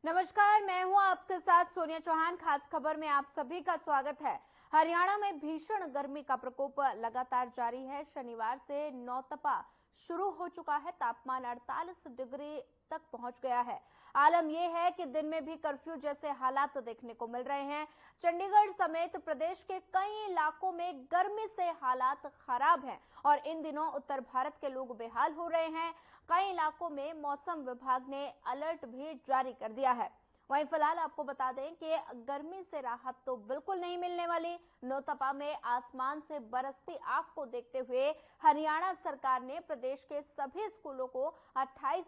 नमस्कार, मैं हूं आपके साथ सोनिया चौहान। खास खबर में आप सभी का स्वागत है। हरियाणा में भीषण गर्मी का प्रकोप लगातार जारी है। शनिवार से नौतपा शुरू हो चुका है। तापमान 48 डिग्री तक पहुंच गया है। आलम यह है कि दिन में भी कर्फ्यू जैसे हालात देखने को मिल रहे हैं। चंडीगढ़ समेत प्रदेश के कई इलाकों में गर्मी से हालात खराब हैं और इन दिनों उत्तर भारत के लोग बेहाल हो रहे हैं। कई इलाकों में मौसम विभाग ने अलर्ट भी जारी कर दिया है। वहीं फिलहाल आपको बता दें कि गर्मी से राहत तो बिल्कुल नहीं मिलने वाली। नौतपा में आसमान से बरसती आग को देखते हुए हरियाणा सरकार ने प्रदेश के सभी स्कूलों को 28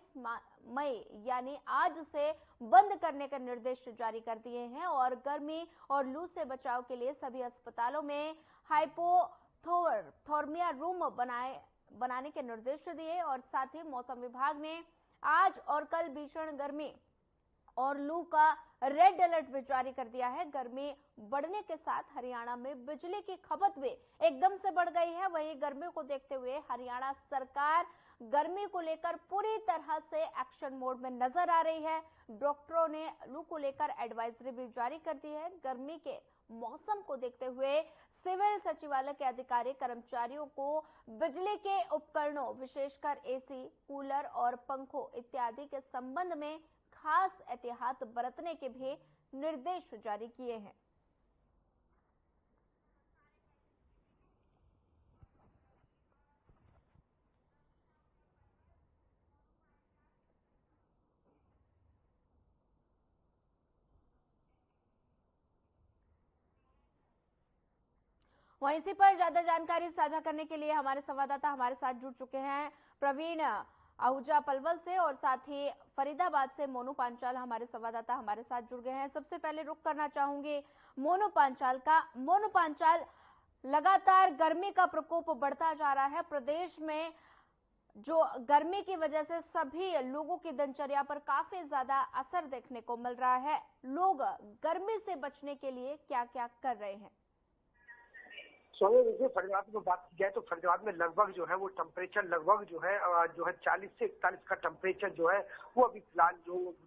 मई यानी आज से बंद करने के निर्देश जारी कर दिए हैं और गर्मी और लू से बचाव के लिए सभी अस्पतालों में हाइपोथर्मिया रूम बनाने के निर्देश दिए और साथ ही मौसम विभाग ने आज और कल भीषण गर्मी और लू का रेड अलर्ट भी जारी कर दिया है। गर्मी बढ़ने के साथ हरियाणा में बिजली की खपत भी एकदम से बढ़ गई है। वहीं गर्मी को देखते हुए हरियाणा सरकार गर्मी को लेकर पूरी तरह से एक्शन मोड में नजर आ रही है। डॉक्टरों ने लू को लेकर एडवाइजरी भी जारी कर दी है। गर्मी के मौसम को देखते हुए सिविल सचिवालय के अधिकारी कर्मचारियों को बिजली के उपकरणों विशेषकर एसी, कूलर और पंखों इत्यादि के संबंध में खास एहतियात बरतने के भी निर्देश जारी किए हैं। वहीं इसी पर ज्यादा जानकारी साझा करने के लिए हमारे संवाददाता हमारे साथ जुड़ चुके हैं। प्रवीण आहूजा पलवल से और साथ ही फरीदाबाद से मोनू पांचाल हमारे संवाददाता हमारे साथ जुड़ गए हैं। सबसे पहले रुख करना चाहूंगी मोनू पांचाल का। मोनू पांचाल, लगातार गर्मी का प्रकोप बढ़ता जा रहा है। प्रदेश में जो गर्मी की वजह से सभी लोगों की दिनचर्या पर काफी ज्यादा असर देखने को मिल रहा है। लोग गर्मी से बचने के लिए क्या क्या कर रहे हैं? सोनिया, देखिए फरीदाबाद में बात की जाए तो फरीदाबाद में लगभग जो है वो टेम्परेचर लगभग जो है 40 से 41 का टेम्परेचर जो है वो अभी फिलहाल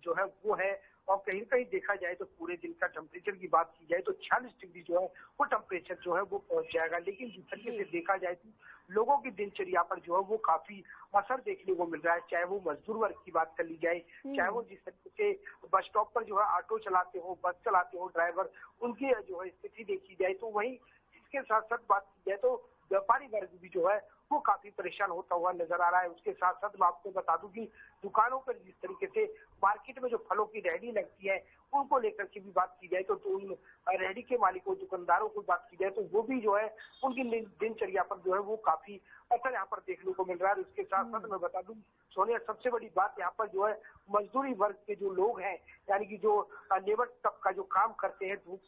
जो है वो है। और कहीं कहीं देखा जाए तो पूरे दिन का टेम्परेचर की बात की जाए तो 46 डिग्री जो है वो टेम्परेचर जो है वो पहुंच जाएगा। लेकिन जिस तरीके से देखा जाए तो लोगों की दिनचर्या पर जो है वो काफी असर देखने को मिल रहा है। चाहे वो मजदूर वर्ग की बात कर ली जाए, चाहे वो जिस तरीके से बस स्टॉप पर जो है ऑटो चलाते हो, बस चलाते हो ड्राइवर, उनकी जो है स्थिति देखी जाए तो वही इसके साथ साथ बात की जाए तो व्यापारी वर्ग भी जो है वो काफी परेशान होता हुआ नजर आ रहा है। उसके साथ साथ मैं आपको बता दूं कि दुकानों पर जिस तरीके से मार्केट में जो फलों की रेहड़ी लगती है उनको लेकर के भी बात की जाए तो उन रेहड़ी के मालिकों, दुकानदारों को बात की जाए तो वो भी जो है उनकी दिनचर्या पर जो है वो काफी असर यहाँ पर देखने को मिल रहा है। उसके साथ साथ मैं बता दूं सोनिया, सबसे बड़ी बात यहाँ पर जो है मजदूरी वर्ग के जो लोग हैं, यानी कि जो लेबर तबका जो काम करते हैं, धूप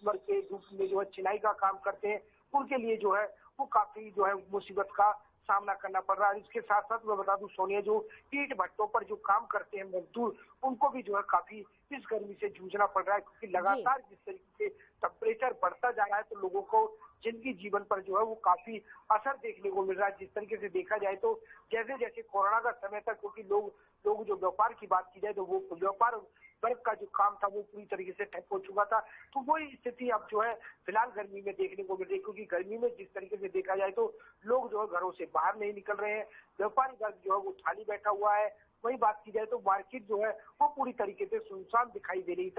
में जो है चिनाई का काम करते हैं, उनके लिए जो है वो काफी जो है मुसीबत का सामना करना पड़ रहा है। इसके साथ साथ मैं बता दूं सोनिया, जो ईंट भट्टों पर जो काम करते हैं मजदूर, उनको भी जो है काफी इस गर्मी से जूझना पड़ रहा है क्योंकि लगातार जिस तरीके से टेम्परेचर बढ़ता जा रहा है तो लोगों को जिंदगी जीवन पर जो है वो काफी असर देखने को मिल रहा है। जिस तरीके से देखा जाए तो जैसे जैसे कोरोना का समय था, क्योंकि लोग जो व्यापार की बात की जाए तो वो व्यापार वर्ग का जो काम था वो पूरी तरीके से ठप हो चुका था, तो वही स्थिति अब जो है फिलहाल गर्मी में देखने को मिल रही है। क्योंकि गर्मी में जिस तरीके से देखा जाए तो लोग जो है घरों से बाहर नहीं निकल रहे हैं, व्यापारी वर्ग जो है वो खाली बैठा हुआ है। वही बात की जाए तो मार्केट जो है वो पूरी तरीके से सुनसान दिखाई दे रही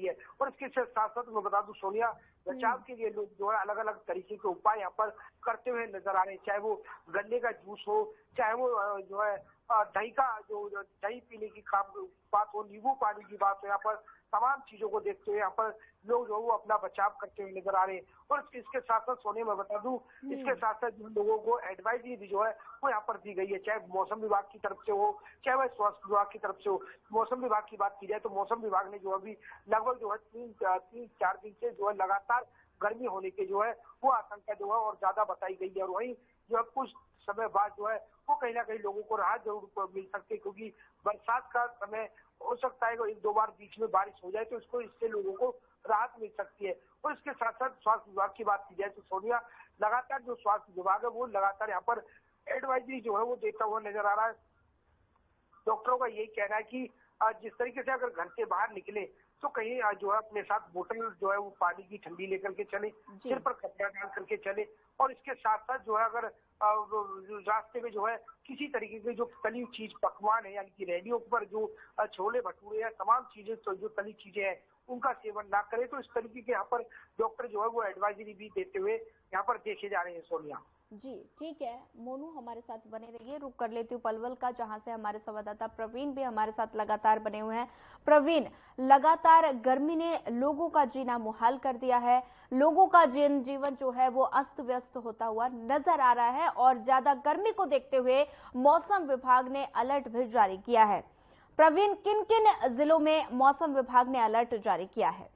है। और इसके साथ साथ मैं बता दूं सोनिया, बचाव के लिए लोग जो है अलग अलग तरीके के उपाय यहाँ पर करते हुए नजर आ रहे हैं। चाहे वो गन्ने का जूस हो, चाहे वो जो है दही का जो दही पीने की बात हो, नींबू पानी की बात हो, यहाँ पर तमाम चीजों को देखते हुए यहाँ पर लोग जो है वो अपना बचाव करते हुए नजर आ रहे हैं। और इसके साथ साथ सोनिया मैं बता दूं, इसके साथ साथ जिन लोगों को एडवाइजरी भी जो है वो यहाँ पर दी गई है, चाहे मौसम विभाग की तरफ से हो, चाहे वह स्वास्थ्य विभाग की तरफ से हो। मौसम विभाग की बात की जाए तो मौसम विभाग ने जो अभी लगभग जो है 3-4 दिन से जो है लगातार गर्मी होने के जो है वो आशंका जो है और ज्यादा बताई गई है। और वही जो है कुछ समय बाद जो है वो कहीं ना कहीं लोगों को राहत जरूर मिल सकती है, क्योंकि बरसात का समय हो सकता है कि 1-2 बार बीच में बारिश हो जाए तो इससे लोगों को राहत मिल सकती है। और इसके साथ साथ स्वास्थ्य विभाग की बात की जाए तो सोनिया, लगातार जो स्वास्थ्य विभाग है वो लगातार यहाँ पर एडवाइजरी जो है वो देता हुआ नजर आ रहा है। डॉक्टरों का यही कहना है कि जिस तरीके से अगर घर से बाहर निकले तो कहीं जो है अपने साथ बोतल जो है वो पानी की ठंडी लेकर के चले, सिर पर कपड़ा डाल करके चले, और इसके साथ साथ जो है अगर रास्ते में जो है किसी तरीके की जो तली चीज पकवान है, यानी कि रेडियो पर जो छोले भटूरे या तमाम चीजें तो जो तली चीजें हैं उनका सेवन ना करें। तो इस तरीके के यहाँ पर डॉक्टर जो है वो एडवाइजरी भी देते हुए यहाँ पर देखे जा रहे हैं। सोनिया जी ठीक है, मोनू हमारे साथ बने रहिए। रुक कर लेती हूँ पलवल का, जहां से हमारे संवाददाता प्रवीण भी हमारे साथ लगातार बने हुए हैं। प्रवीण, लगातार गर्मी ने लोगों का जीना मुहाल कर दिया है, लोगों का जीवन जो है वो अस्त व्यस्त होता हुआ नजर आ रहा है, और ज्यादा गर्मी को देखते हुए मौसम विभाग ने अलर्ट भी जारी किया है। प्रवीण, किन किन जिलों में मौसम विभाग ने अलर्ट जारी किया है?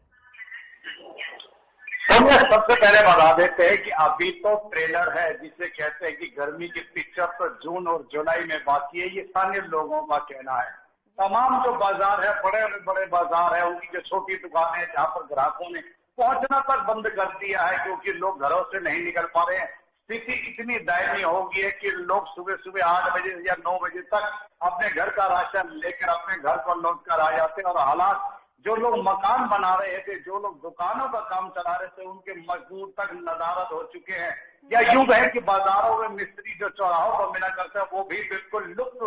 सबसे पहले बता देते हैं कि अभी तो ट्रेलर है, जिसे कहते हैं कि गर्मी की पिक्चर तो जून और जुलाई में बाकी है, ये स्थानीय लोगों का कहना है। तमाम जो बाजार है, बड़े बड़े बाजार है, उनकी जो छोटी दुकानें हैं जहाँ पर ग्राहकों ने पहुंचना तक बंद कर दिया है, क्योंकि लोग घरों से नहीं निकल पा रहे हैं। स्थिति इतनी दयनीय हो गई है कि लोग सुबह सुबह 8 बजे या 9 बजे तक अपने घर का राशन लेकर अपने घर पर लौट कर आ जाते हैं, और हालात जो लोग मकान बना रहे थे, जो लोग दुकानों का काम चला रहे थे, उनके मजदूर तक नदारद हो चुके हैं। या यूं कहें कि बाजारों में मिस्त्री जो चौराहों पर मिला करते हैं वो भी बिल्कुल लुप्त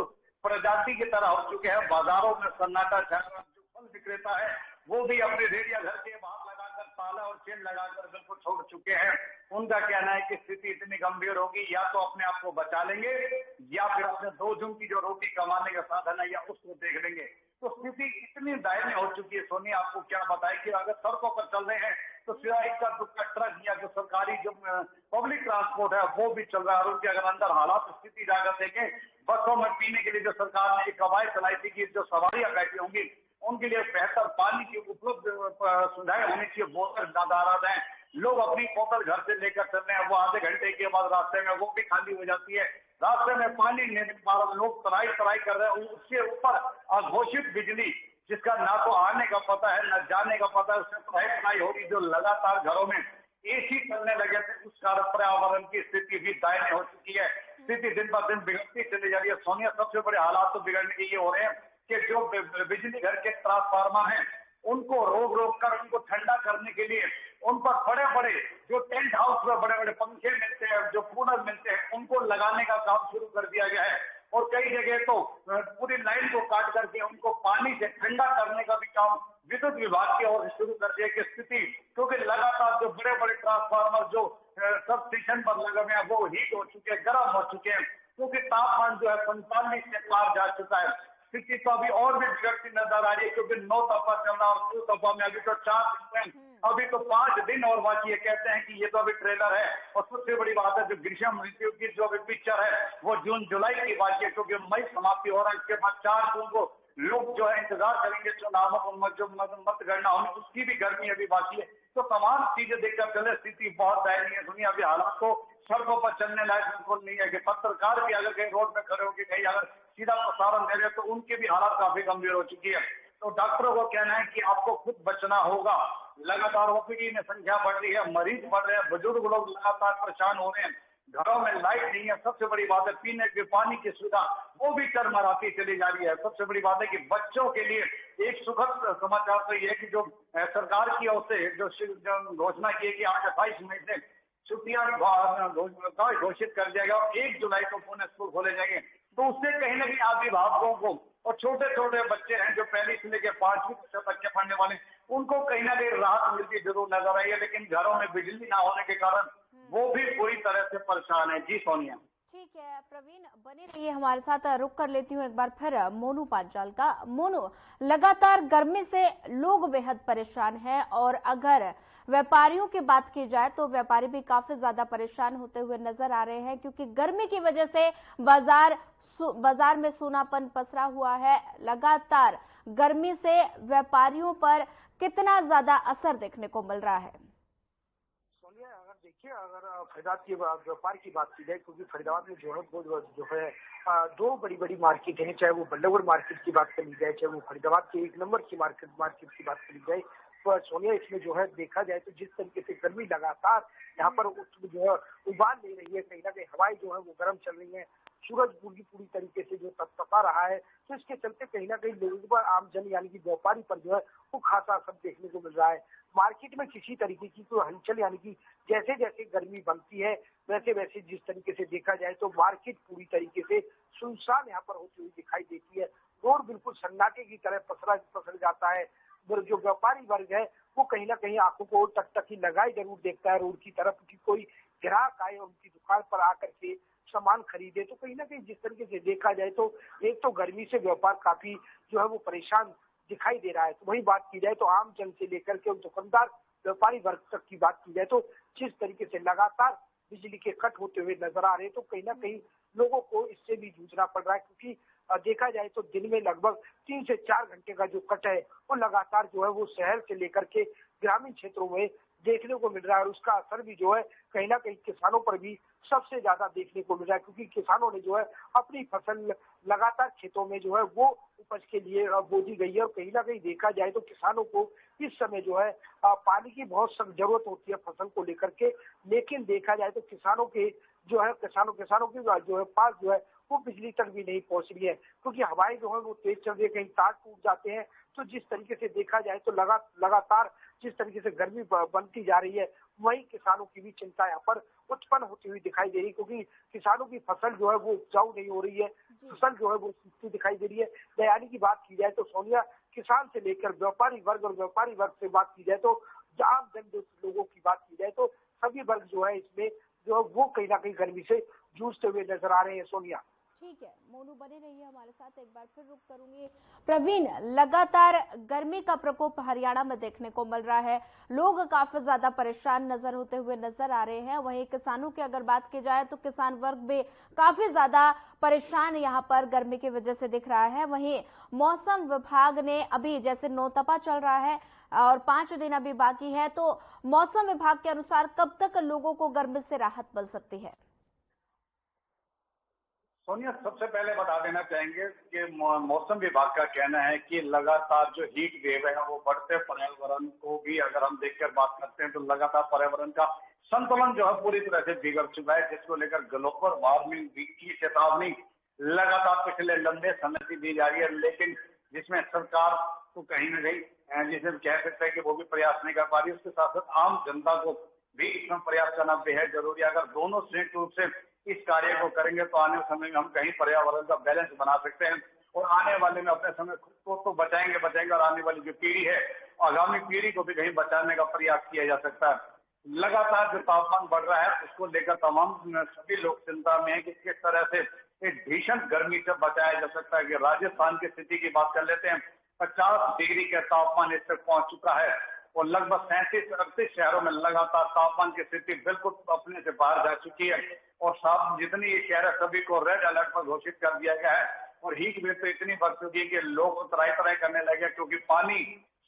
प्रजाति की तरह हो चुके हैं। बाजारों में सन्नाटा छा रहा है। जो फल विक्रेता है वो भी अपने रेडिया घर के बाहर लगाकर ताला और चेन लगाकर बिल्कुल छोड़ चुके हैं। उनका कहना है कि स्थिति इतनी गंभीर होगी, या तो अपने आप को बचा लेंगे या फिर अपने 2 जून की जो रोटी कमाने का साधन है या उसको देख लेंगे। तो स्थिति इतनी दयनीय हो चुकी है सोनी, आपको क्या बताएं कि अगर सड़कों पर चल रहे हैं तो सिर्फ इक्का दुक्का ट्रक या जो सरकारी जो पब्लिक ट्रांसपोर्ट है वो भी चल रहा है। और उनके अगर अंदर हालात स्थिति जाकर देखें, बसों में पीने के लिए जो सरकार ने एक कवायद चलाई थी कि जो सवारियां बैठी होंगी उनके लिए बेहतर पानी की उपलब्ध सुविधाएं होनी चाहिए, बोतल नादाराज है, लोग अपनी बोतल घर से लेकर चल रहे हैं, वो आधे घंटे के बाद रास्ते में वो भी खाली हो जाती है। रास्ते में पानी नहीं मिल पा रहा, लोग तराई कर रहे हैं। उसके ऊपर अघोषित बिजली, जिसका ना तो आने का पता है न जाने का पता है, उससे तराई हो रही। जो लगातार घरों में एसी चलने लगे थे, उस कारण पर्यावरण की स्थिति भी दयनीय हो चुकी है। स्थिति दिन ब दिन बिगड़ती चली जा रही है सोनिया। सबसे बड़े हालात तो बिगड़ने के ये हो रहे हैं कि जो बिजली घर के ट्रांसफार्मर हैं उनको रोक कर उनको ठंडा करने के लिए उन पर बड़े बड़े जो टेंट हाउस में बड़े बड़े पंखे मिलते हैं, जो कूलर मिलते हैं, उनको लगाने का काम शुरू कर दिया गया है। और कई जगह तो पूरी लाइन को काट करके उनको पानी से ठंडा करने का भी काम विद्युत विभाग की ओर शुरू कर दिया की स्थिति, क्योंकि लगातार जो बड़े बड़े ट्रांसफार्मर जो सब स्टेशन पर लगे हुए हैं वो हीट हो चुके हैं, गर्म हो चुके हैं, क्योंकि तापमान जो है 45 से पार जा चुका है। स्थिति तो अभी और भी बिगड़ती नजर आ रही है, क्योंकि 9 तपा चल रहा और 2 तपा में अभी तो 4 दिन, अभी तो 5 दिन और बाकी है। कहते हैं कि ये तो अभी ट्रेलर है, और सबसे बड़ी बात है जो ग्रीष्म ऋतु की जो अभी पिक्चर है वो जून जुलाई की बाकी है, क्योंकि मई समाप्ति हो रहा है। इसके बाद 4 जून को लोग जो है इंतजार करेंगे चुनावों को जो मतगणना होने, उसकी भी गर्मी अभी बाकी है। तो तमाम चीजें देखकर चले, स्थिति बहुत दयनीय है दुनिया। अभी हालात तो सड़कों पर चलने लायक बिल्कुल नहीं है कि पत्रकार भी अगर कहीं रोड पे खड़े होकर कहीं अगर सीधा प्रसारण दे रहे तो उनकी भी हालत काफी गंभीर हो चुकी है। तो डॉक्टरों को कहना है कि आपको खुद बचना होगा। लगातार ओपीडी में संख्या बढ़ रही है, मरीज बढ़ रहे हैं, बुजुर्ग लोग लगातार परेशान हो रहे हैं, घरों में लाइट नहीं है। सबसे बड़ी बात है पीने के पानी की सुविधा वो भी चरमराती चली जा रही है। सबसे बड़ी बात है कि बच्चों के लिए एक सुखद समाचार तो ये है कि जो सरकार की ओर से जो घोषणा की है कि 28 मई से छुट्टियां घोषित कर दिया गया और 1 जुलाई को पुनः स्कूल खोले जाएंगे। तो उससे कहीं ना कहीं अभिभावकों को और छोटे छोटे बच्चे हैं जो पहली से लेकर 5वीं कक्षा तक के पढ़ने वाले, उनको कहीं ना कहीं राहत मिलती जरूर नजर आई है। लेकिन घरों में बिजली ना होने के कारण वो भी पूरी तरह से परेशान है। जी सोनिया। ठीक है प्रवीण, बने रहिए हमारे साथ। रुक कर लेती हूँ एक बार फिर मोनू पांचाल का। मोनू, लगातार गर्मी से लोग बेहद परेशान हैं, और अगर व्यापारियों की बात की जाए तो व्यापारी भी काफी ज्यादा परेशान होते हुए नजर आ रहे हैं, क्योंकि गर्मी की वजह से बाजार में सूनापन पसरा हुआ है। लगातार गर्मी से व्यापारियों पर कितना ज्यादा असर देखने को मिल रहा है? सोनिया, अगर देखिए, अगर फरीदाबाद के व्यापार की बात की जाए, क्योंकि फरीदाबाद में जो है 2 बड़ी बड़ी मार्केट है, चाहे वो बल्लभगढ़ मार्केट की बात कर ली जाए, चाहे वो फरीदाबाद के 1 नंबर की मार्केट की बात कर ली जाए, सोनिया इसमें जो है देखा जाए तो जिस तरीके से गर्मी लगातार यहाँ पर जो है उबाल ले रही है, कहीं ना कहीं हवाएं जो है वो गर्म चल रही है, सूरज पूरी तरीके से जो तपतपा रहा है, तो इसके चलते कहीं ना कहीं लोगों पर, आम जन यानी कि व्यापारी पर जो है वो खासा असर देखने को मिल रहा है। मार्केट में किसी तरीके की कोई हलचल, यानी कि जैसे जैसे गर्मी बनती है वैसे वैसे जिस तरीके से देखा जाए तो मार्केट पूरी तरीके से सुनसान यहाँ पर होती हुई दिखाई देती है। रोड बिल्कुल सन्नाटे की तरह पसर जाता है। जो व्यापारी वर्ग है वो कहीं ना कहीं आंखों को टकटकी लगाए जरूर देखता है रोड की तरफ कि कोई ग्राहक आए और उनकी दुकान पर आकर के सामान खरीदे। तो कहीं ना कहीं जिस तरीके से देखा जाए तो एक तो गर्मी से व्यापार काफी जो है वो परेशान दिखाई दे रहा है। तो वही बात की जाए तो आम जन से लेकर के दुकानदार व्यापारी वर्ग तक की बात की जाए तो जिस तरीके से लगातार बिजली के कट होते हुए नजर आ रहे हैं, तो कहीं ना कहीं लोगों को इससे भी जूझना पड़ रहा है, क्योंकि देखा जाए तो दिन में लगभग 3 से 4 घंटे का जो कट है वो लगातार जो है वो शहर से लेकर के ग्रामीण क्षेत्रों में देखने को मिल रहा है। और उसका असर भी जो है कहीं ना कहीं किसानों पर भी सबसे ज्यादा देखने को मिल रहा है, क्योंकि किसानों ने जो है अपनी फसल लगातार खेतों में जो है वो उपज के लिए बोई गई है। और कहीं ना कहीं देखा जाए तो किसानों को इस समय जो है पानी की बहुत सख्त जरूरत होती है फसल को लेकर के, लेकिन देखा जाए तो किसानों के जो है किसानों के जो है पास जो है वो बिजली तक भी नहीं पहुंच रही है, क्योंकि हवाएं जो है वो तेज चल रही है, कहीं तार टूट जाते हैं। तो जिस तरीके से देखा जाए तो लगातार जिस तरीके से गर्मी बनती जा रही है, वही किसानों की भी चिंता यहाँ पर उत्पन्न होती हुई दिखाई दे रही है, क्योंकि किसानों की फसल जो है वो उपजाऊ नहीं हो रही है, फसल जो है वो सूखती दिखाई दे रही है। दयानी की बात की जाए तो सोनिया, किसान से लेकर व्यापारी वर्ग और व्यापारी वर्ग से बात की जाए तो आम जन लोगों की बात की जाए तो सभी वर्ग जो है इसमें जो है वो कहीं ना कहीं गर्मी से जूझते हुए नजर आ रहे हैं। सोनिया, ठीक है, मोनू बने रहिए हमारे साथ। एक बार फिर रुक करूंगी। प्रवीण, लगातार गर्मी का प्रकोप हरियाणा में देखने को मिल रहा है, लोग काफी ज्यादा परेशान होते हुए नजर आ रहे हैं। वहीं किसानों की अगर बात की जाए तो किसान वर्ग भी काफी ज्यादा परेशान यहां पर गर्मी की वजह से दिख रहा है। वहीं मौसम विभाग ने अभी, जैसे नौतपा चल रहा है और 5 दिन अभी बाकी है, तो मौसम विभाग के अनुसार कब तक लोगों को गर्मी से राहत मिल सकती है? सोनिया, सबसे पहले बता देना चाहेंगे कि मौसम विभाग का कहना है कि लगातार जो हीट वेव है वो बढ़ते पर्यावरण को भी अगर हम देखकर बात करते हैं तो लगातार पर्यावरण का संतुलन जो है पूरी तरह से बिगड़ चुका है, जिसको लेकर ग्लोबल वार्मिंग की चेतावनी लगातार पिछले लंबे समय से दी जा रही है, लेकिन जिसमें सरकार को कहीं न कहीं जिसे कह सकते हैं कि वो भी प्रयास नहीं कर पा रही, उसके साथ साथ आम जनता को भी इसमें प्रयास करना बेहद जरूरी है। अगर दोनों संयुक्त रूप से इस कार्य को करेंगे तो आने वाले समय में हम कहीं पर्यावरण का बैलेंस बना सकते हैं और आने वाले में अपने समय खुद को तो बचाएंगे और आने वाली जो पीढ़ी है, आगामी पीढ़ी को भी कहीं बचाने का प्रयास किया जा सकता है। लगातार जो तापमान बढ़ रहा है उसको लेकर तमाम सभी लोग चिंता में है कि किस तरह से एक भीषण गर्मी से बचाया जा सकता है। कि राजस्थान की स्थिति की बात कर लेते हैं, 50 डिग्री के तापमान इस तक पहुंच चुका है और लगभग 37-38 शहरों में लगातार तापमान की स्थिति बिल्कुल अपने से बाहर जा चुकी है और साथ जितनी ये शहर है सभी को रेड अलर्ट पर घोषित कर दिया गया है। और हीट वेव तो इतनी बढ़ चुकी है कि लोग तराई करने लगे, क्योंकि पानी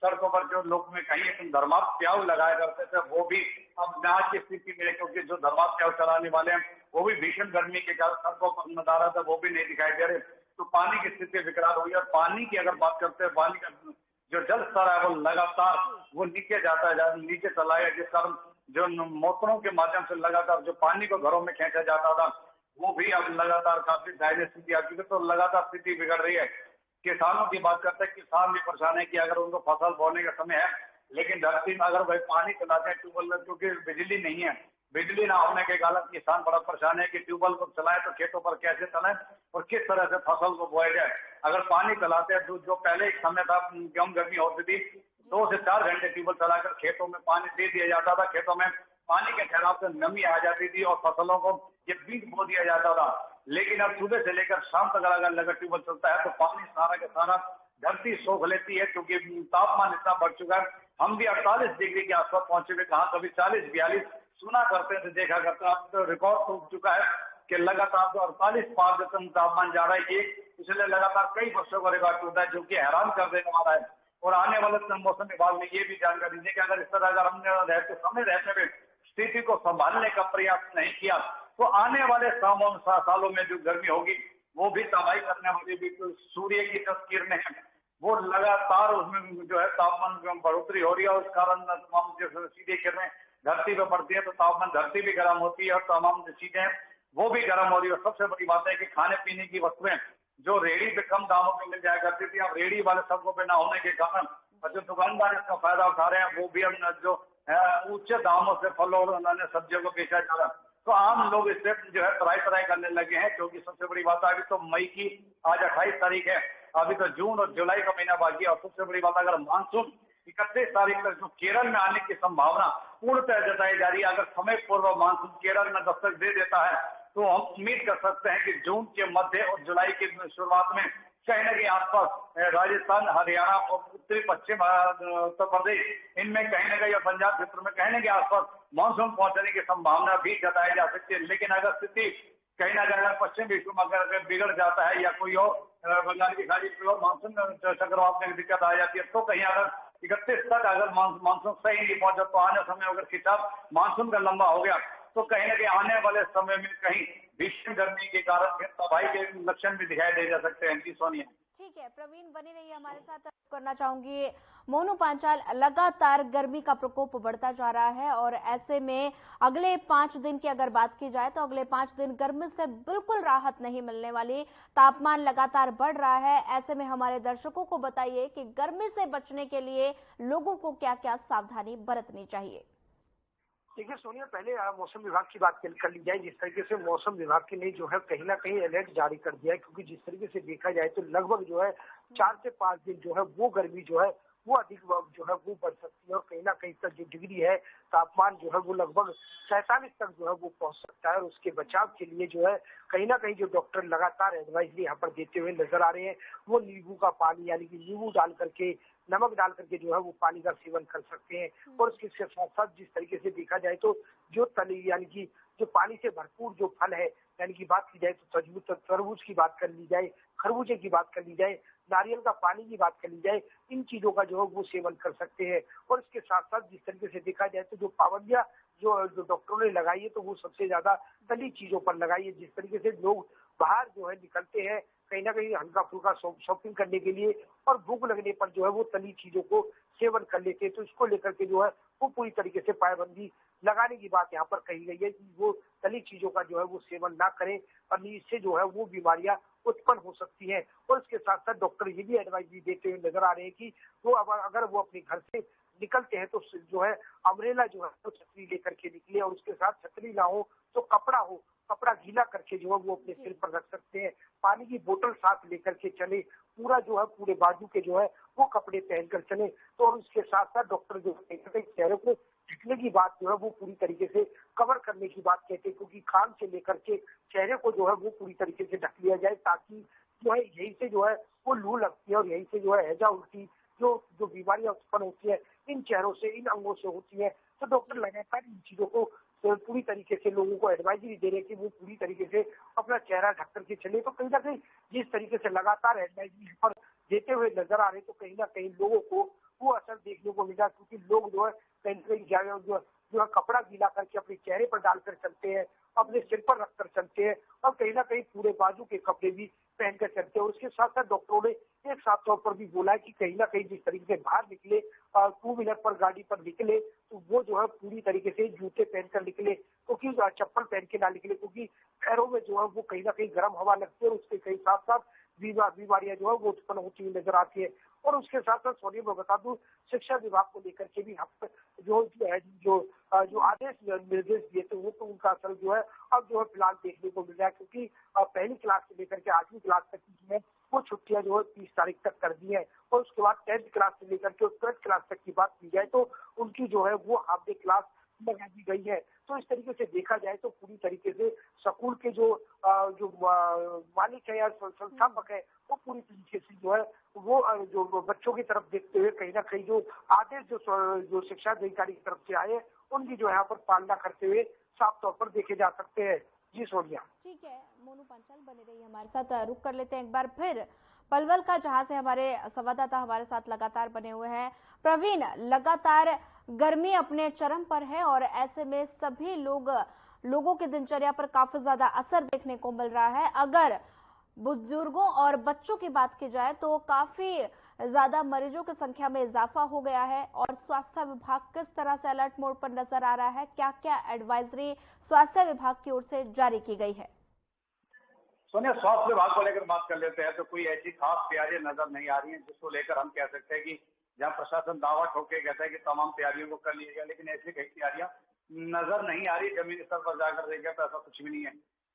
सड़कों पर जो लोग में कहीं धर्माप प्याऊ लगाया करते थे वो भी अब आज की स्थिति में, क्योंकि जो धर्माप प्याऊ चलाने वाले हैं वो भी भीषण गर्मी के कारण सड़कों पर नजारा था वो भी नहीं दिखाई दे रहे। तो पानी की स्थिति विकराल हुई। और पानी की अगर बात करते हैं, पानी का जो जल स्तर है वो लगातार वो नीचे जाता है, नीचे चला है, जिस कारण जो मोटरों के माध्यम से लगातार जो पानी को घरों में खींचा जाता था वो भी अब लगातार काफी दयनीय स्थिति आ चुकी है। तो लगातार स्थिति बिगड़ रही है। किसानों की बात करते हैं, किसान भी परेशान है कि अगर उनको फसल बोने का समय है लेकिन धरती में अगर वही पानी चलाते हैं ट्यूबवेल में, क्योंकि बिजली नहीं है, बिजली ना होने के कारण किसान बड़ा परेशान है कि ट्यूबवेल को चलाए तो खेतों पर कैसे चलाएं और किस तरह से फसल को बोया जाए। अगर पानी चलाते हैं तो जो पहले एक समय था कम गर्मी होती थी, 2 से 4 घंटे ट्यूबवेल चलाकर खेतों में पानी दे दिया जाता था, खेतों में पानी के ठहराव से नमी आ जाती थी और फसलों को ये बीज बो दिया जाता था। लेकिन अब सुबह से लेकर शाम तक अगर ट्यूबवेल चलता है तो पानी सारा का सारा धरती सोख लेती है, क्योंकि तापमान इतना बढ़ चुका है। हम भी 48 डिग्री के आसपास पहुंचे हुए, कहा कभी 40-42 सुना करते थे, देखा करते। अब तो रिकॉर्ड टूट चुका है कि लगातार तो 48 पार जब तापमान जा रहा है, ये पिछले लगातार कई वर्षों का रिकॉर्ड टूटा है, जो कि हैरान कर देने वाला है। और आने वाले मौसम विभाग ने ये भी जानकारी दी कि अगर इस तरह अगर हमने रहते हुए स्थिति को संभालने का प्रयास नहीं किया तो आने वाले सालों में जो गर्मी होगी वो भी तबाही करने वाली भी सूर्य की जो किरणें हैं वो लगातार उसमें जो है तापमान में बढ़ोतरी हो रही है और उस कारण तमाम जो सीधे किरणें धरती पे पड़ती है तो तापमान धरती भी गर्म होती है और तमाम जो चीजें वो भी गर्म हो रही है। और सबसे बड़ी बात है कि खाने पीने की वस्तुएं जो रेहड़ी पे कम दामों में मिल जाया करती थी, अब रेहड़ी वाले सड़कों पे ना होने के कारण जो दुकानदार इसका फायदा उठा रहे हैं वो भी अब जो उच्च दामों से फल और अन्य सब्जियों को बेचा जा रहा है। तो आम लोग इससे जो है तराई करने लगे हैं, क्योंकि सबसे बड़ी बात है अभी तो मई की आज 28 तारीख है, अभी तो जून और जुलाई का महीना बाकी है। और सबसे बड़ी बात अगर मानसून 31 तारीख तक जो केरल में आने की संभावना पूर्णतः जताई जा रही है, अगर समय पूर्व मानसून केरल में दस्तक दे देता है तो हम उम्मीद कर सकते हैं कि जून के मध्य और जुलाई की शुरुआत में कहीं न कहीं आसपास राजस्थान, हरियाणा और उत्तरी पश्चिम उत्तर प्रदेश, इनमें कहीं न कहीं और पंजाब क्षेत्र में कहीं न कहीं आसपास मानसून पहुंचने की संभावना भी जताई जा सकती है। लेकिन अगर स्थिति कहीं ना कहीं पश्चिम विश्व में अगर बिगड़ जाता है या कोई और बंगाल की खाड़ी कोई और मानसून चक्रवात में दिक्कत आ जाती है तो कहीं अगर 31 तक अगर मानसून सही नहीं पहुंचा तो आने समय अगर खिंचाव मानसून का लंबा हो गया तो कहीं ना कहीं आने वाले समय में कहीं भीषण गर्मी के कारण तबाही के लक्षण भी दिखाई दे जा सकते हैं। जी सोनिया। ठीक है प्रवीण, बने रहिए हमारे साथ। करना चाहूंगी मोनू पांचाल, लगातार गर्मी का प्रकोप बढ़ता जा रहा है और ऐसे में अगले 5 दिन की अगर बात की जाए तो अगले 5 दिन गर्मी से बिल्कुल राहत नहीं मिलने वाली। तापमान लगातार बढ़ रहा है। ऐसे में हमारे दर्शकों को बताइए कि गर्मी से बचने के लिए लोगों को क्या क्या सावधानी बरतनी चाहिए। देखिए सोनिया, पहले मौसम विभाग की बात कर ली जाए। जिस तरीके से मौसम विभाग ने जो है कहीं ना कहीं अलर्ट जारी कर दिया है, क्योंकि जिस तरीके से देखा जाए तो लगभग जो है 4 से 5 दिन जो है वो गर्मी जो है वो अधिक जो है वो बढ़ सकती है और कहीं ना कहीं तक जो डिग्री है तापमान जो है वो लगभग 47 तक जो है वो पहुंच सकता है। और उसके बचाव के लिए जो है कहीं ना कहीं जो डॉक्टर लगातार एडवाइजरी यहाँ पर देते हुए नजर आ रहे हैं, वो नींबू का पानी यानी कि नींबू डाल करके, नमक डाल करके जो है वो पानी का सेवन कर सकते हैं। और उसके साथ साथ जिस तरीके से देखा जाए तो जो तली यानी कि जो पानी से भरपूर जो फल है, यानी कि बात की जाए तो तरबूज की बात कर ली जाए, खरबूजे की बात कर ली जाए, नारियल का पानी की बात कर ली जाए, इन चीजों का जो है वो सेवन कर सकते हैं। और इसके साथ साथ जिस तरीके से देखा जाए तो जो पाबंदियां जो डॉक्टरों ने लगाई है तो वो सबसे ज्यादा तली चीजों पर लगाई है। जिस तरीके से लोग बाहर जो है निकलते हैं कहीं ना कहीं हल्का फुल्का शॉपिंग करने के लिए और भूख लगने पर जो है वो तली चीजों को सेवन कर लेते हैं, तो इसको लेकर के जो है वो पूरी तरीके से पाबंदी लगाने की बात यहाँ पर कही गई है कि वो तली चीजों का जो है वो सेवन ना करें और इससे जो है वो बीमारियां उत्पन्न हो सकती हैं। और इसके साथ साथ डॉक्टर ये भी एडवाइस भी देते हुए नजर आ रहे हैं कि वो अगर वो अपने घर से निकलते हैं तो जो है अम्ब्रेला जो है वो छतरी लेकर के निकले, और उसके साथ छतरी ना हो तो कपड़ा गीला करके जो है वो अपने सिर पर रख सकते हैं। पानी की बोतल साथ लेकर के चले, पूरा जो है पूरे बाजू के जो है वो कपड़े पहनकर चले। तो और उसके साथ साथ डॉक्टर जो है चेहरे को ढकने की बात जो है वो पूरी तरीके से कवर करने की बात कहते हैं, क्योंकि कान से लेकर के चेहरे को जो है वो पूरी तरीके से ढक लिया जाए, ताकि जो है यही से जो है वो लू लगती है और यही से जो है हैजा उल्टी जो बीमारियां उत्पन्न होती है इन चेहरों से, इन अंगों से होती है। तो डॉक्टर लगातार इन चीजों को पूरी तरीके से लोगों को एडवाइजरी दे रहे हैं कि वो पूरी तरीके से अपना चेहरा ढक करके चले। तो कहीं ना कहीं जिस तरीके से लगातार एडवाइजरी पर देते हुए नजर आ रहे तो कहीं ना कहीं लोगों को वो असर देखने को मिला, क्योंकि लोग जो है कहीं ना कहीं जो है कपड़ा गीला करके अपने चेहरे पर डालकर चलते हैं, अपने सिर पर रखकर चलते हैं और कहीं ना कहीं पूरे बाजू के कपड़े भी पहनकर चलते हैं। उसके साथ साथ डॉक्टरों ने एक साफ तौर पर भी बोला है कि कहीं ना कहीं जिस तरीके से बाहर निकले, 2 व्हीलर पर गाड़ी पर निकले तो वो जो है पूरी तरीके से जूते पहनकर निकले, क्योंकि चप्पल पहन के ना निकले, क्योंकि पैरों में जो है वो कहीं ना कहीं गर्म हवा लगती है और उसके कई साथ साथ बीमारियां जो है वो उत्पन्न होती हुई नजर आती है। और उसके साथ साथ सोनिया मैं बता दूं, शिक्षा विभाग को लेकर के भी हम जो आदेश निर्देश दिए थे वो तो उनका असर जो है अब जो है फिलहाल देखने को मिल रहा है, क्योंकि पहली क्लास से लेकर के 8वीं क्लास तक की जो है वो छुट्टियां जो है 30 तारीख तक कर दी है। और उसके बाद 10th क्लास से लेकर के 12th क्लास तक की बात की जाए तो उनकी जो है वो हाफ डे क्लास लगा दी गई है। तो इस तरीके से देखा जाए तो पूरी तरीके से स्कूल के जो मालिक है या संस्थापक है वो पूरी तरीके से जो है वो जो बच्चों की तरफ देखते हुए कहीं ना कहीं जो आदेश जो शिक्षा अधिकारी की तरफ से आए उनकी जो यहाँ पर पालना करते हुए साफ तौर पर देखे जा सकते हैं। जी सोनिया। ठीक है मोनू पांचाल, बने रहिए हमारे साथ। रुक कर लेते हैं एक बार फिर पलवल का, जहां से हमारे संवाददाता हमारे साथ लगातार बने हुए हैं। प्रवीण, लगातार गर्मी अपने चरम पर है और ऐसे में सभी लोगों की दिनचर्या पर काफी ज्यादा असर देखने को मिल रहा है। अगर बुजुर्गों और बच्चों की बात की जाए तो काफी ज्यादा मरीजों की संख्या में इजाफा हो गया है और स्वास्थ्य विभाग किस तरह से अलर्ट मोड पर नजर आ रहा है, क्या क्या एडवाइजरी स्वास्थ्य विभाग की ओर से जारी की गई है? सोनिया, स्वास्थ्य विभाग को लेकर बात कर लेते हैं तो कोई ऐसी खास तैयारियां नजर नहीं आ रही हैं जिसको लेकर हम कह सकते हैं कि जहां प्रशासन दावा ठोके कहता है कि तमाम तैयारियों को कर लिया गया, लेकिन ऐसी कई तैयारियां नजर नहीं आ रही। जमीनी स्तर पर जाकर देखें तो ऐसा कुछ भी नहीं है।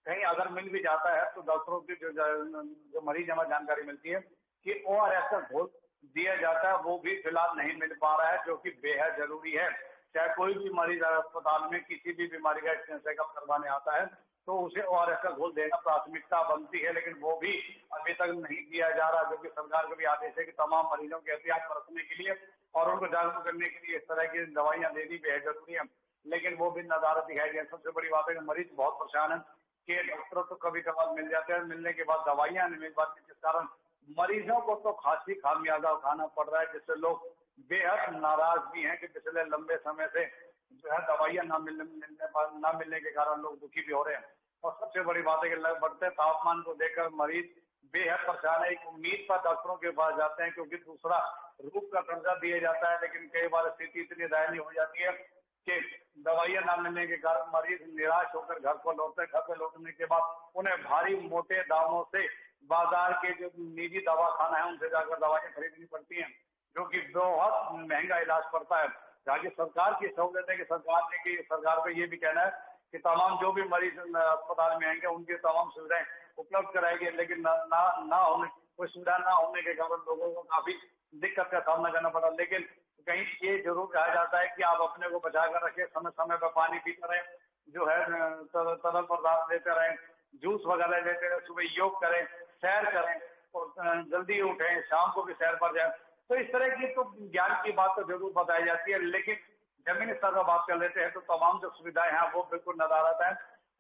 कहीं अगर मिल भी जाता है तो डॉक्टरों की जो मरीज हमें जानकारी मिलती है कि ORS का घोल दिया जाता है, वो भी फिलहाल नहीं मिल पा रहा है, जो कि बेहद जरूरी है। चाहे कोई भी मरीज अस्पताल में किसी भी बीमारी का चेकअप करवाने आता है तो उसे ORS का घोल देना प्राथमिकता बनती है, लेकिन वो भी अभी तक नहीं दिया जा रहा, जो कि सरकार का भी आदेश है कि तमाम मरीजों के एहतियात बरतने के लिए और उनको जागरूक करने के लिए इस तरह की दवाइयां देनी बेहद जरूरी है, लेकिन वो भी नदारत दिखाई गई। सबसे बड़ी बात है कि मरीज बहुत परेशान है कि डॉक्टर तो कभी कभार मिल जाते हैं, मिलने के बाद दवाइयां नहीं मिल पाती, जिस कारण मरीजों को तो खासी खामियाजा उठाना पड़ रहा है, जिससे लोग बेहद नाराज भी हैं कि पिछले लंबे समय से जो है दवाइयां ना मिलने के कारण लोग दुखी भी हो रहे हैं। और सबसे बड़ी बात है कि बढ़ते तापमान को देखकर मरीज बेहद परेशान है। एक उम्मीद पर डॉक्टरों के पास जाते हैं क्योंकि दूसरा रूप का दर्जा दिया जाता है, लेकिन कई बार स्थिति इतनी दयनीय हो जाती है कि दवाइयां ना मिलने के कारण मरीज निराश होकर घर को लौटते हैं। घर पे लौटने के बाद उन्हें भारी मोटे दामों से बाजार के जो निजी दवाखाना है उनसे जाकर दवाइयां खरीदनी पड़ती हैं, जो कि बहुत महंगा इलाज पड़ता है। जबकि सरकार की सहूलियत है कि सरकार का ये भी कहना है कि तमाम जो भी मरीज अस्पताल में आएंगे उनकी तमाम सुविधाएं उपलब्ध कराएगी, लेकिन कोई सुविधा ना होने के कारण लोगों को काफी दिक्कत का सामना करना पड़ा। लेकिन कहीं ये जरूर कहा जाता है कि आप अपने को बचा कर रखें, समय समय पर पानी पीते रहें, जो है तरल पदार्थ लेते रहें, जूस वगैरह लेते रहें, सुबह योग करें, सैर करें और जल्दी उठें, शाम को भी सैर पर जाएं। तो इस तरह की तो ज्ञान की बात तो जरूर बताई जाती है, लेकिन जमीनी स्तर पर बात कर लेते हैं तो तमाम जो सुविधाएं हैं वो बिल्कुल नदारत है,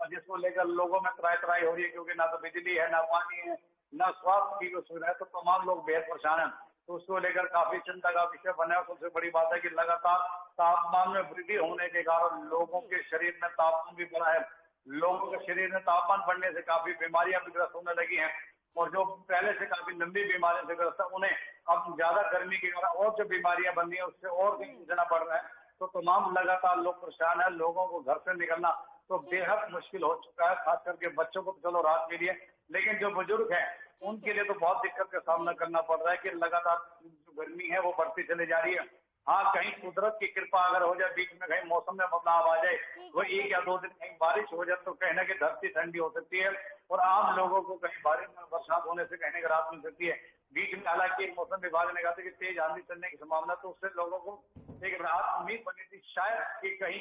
और जिसको लेकर लोगों में त्राही हो रही है, क्योंकि ना तो बिजली है, ना पानी है, ना स्वास्थ्य की सुविधा है, तो तमाम लोग बेहद परेशान हैं। तो उसको लेकर काफी चिंता का विषय बना है। सबसे बड़ी बात है कि लगातार तापमान में वृद्धि होने के कारण लोगों के शरीर में तापमान भी बढ़ा है। लोगों के शरीर में तापमान बढ़ने से काफी बीमारियां भी ग्रस्त होने लगी हैं, और जो पहले से काफी लंबी बीमारियों से ग्रस्त है उन्हें अब ज्यादा गर्मी के कारण और जो बीमारियां बन रही है उससे और भी जूझना पड़ रहा है। तो तमाम लगातार लोग परेशान है। लोगों को घर से निकलना तो बेहद मुश्किल हो चुका है, खास करके बच्चों को तो चलो रात मिली है, लेकिन जो बुजुर्ग हैं उनके लिए तो बहुत दिक्कत का सामना करना पड़ रहा है कि लगातार जो गर्मी है वो बढ़ती चली जा रही है। हाँ, कहीं कुदरत की कृपा अगर हो जाए, बीच में कहीं मौसम में बदलाव आ जाए, वो 1 या 2 दिन कहीं बारिश हो जाए तो कहीं ना कहीं धरती ठंडी हो सकती है और आम लोगों को कहीं बारिश में बरसात होने से कहीं ना कहीं राहत मिल सकती है। बीच में हालांकि मौसम विभाग ने कहा था कि तेज आंधी चलने की संभावना, तो उससे लोगों को एक राहत उम्मीद बनी थी शायद कि कहीं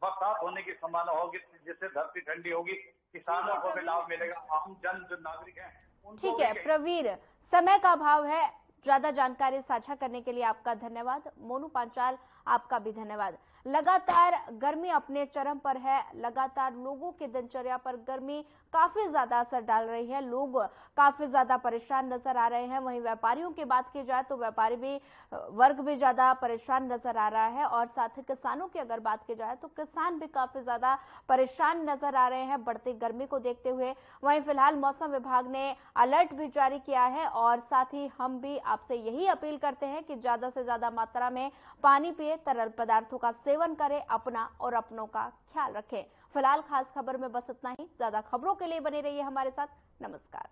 बरसात होने की संभावना होगी, जिससे धरती ठंडी होगी, किसानों को भी लाभ मिलेगा, आम जन जो नागरिक हैं उनको। ठीक है प्रवीर, समय का अभाव है, ज्यादा जानकारी साझा करने के लिए आपका धन्यवाद। मोनू पांचाल, आपका भी धन्यवाद। लगातार गर्मी अपने चरम पर है, लगातार लोगों की दिनचर्या पर गर्मी काफी ज्यादा असर डाल रही है, लोग काफी ज्यादा परेशान नजर आ रहे हैं। वहीं व्यापारियों की बात की जाए तो व्यापारी भी वर्ग भी ज्यादा परेशान नजर आ रहा है, और साथ ही किसानों की अगर बात की जाए तो किसान भी काफी ज्यादा परेशान नजर आ रहे हैं बढ़ती गर्मी को देखते हुए। वहीं फिलहाल मौसम विभाग ने अलर्ट भी जारी किया है, और साथ ही हम भी आपसे यही अपील करते हैं कि ज्यादा से ज्यादा मात्रा में पानी पिए, तरल पदार्थों का सेवन करें, अपना और अपनों का ख्याल रखें। फिलहाल खास खबर में बस इतना ही। ज्यादा खबरों के लिए बने रहिए हमारे साथ। नमस्कार।